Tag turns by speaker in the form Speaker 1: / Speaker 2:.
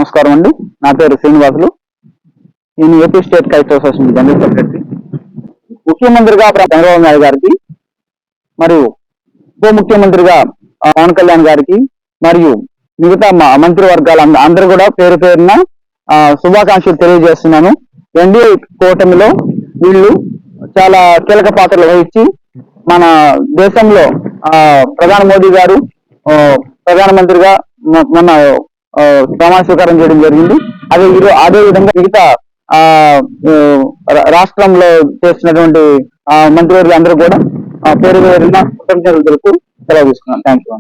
Speaker 1: నమస్కారం అండి. నా పేరు శ్రీనివాసులు. నేను ఏపీ స్టేట్ క్రైస్తవ అసోసియేషన్ జనరల్ సెక్రటరీ. ముఖ్యమంత్రిగా చంద్రబాబు నాయుడు గారికి మరియు ఉప ముఖ్యమంత్రిగా పవన్ కళ్యాణ్ గారికి మరియు మిగతా మంత్రివర్గాల అందరూ కూడా పేరు పేరున శుభాకాంక్షలు తెలియజేస్తున్నాను. ఎన్డీఏ కూటమిలో వీళ్ళు చాలా కీలక పాత్రలు వహించి మన దేశంలో ప్రధాని మోదీ గారు ప్రధానమంత్రిగా మొన్న ప్రమాణ స్వీకారం చేయడం జరిగింది. అదే విధంగా మిగతా రాష్ట్రంలో చేస్తున్నటువంటి మంత్రివర్యులు అందరూ కూడా పేరు పేరున కృతజ్ఞతలు తెలుపుతూ సెలవు తీసుకున్నాను. Thank you.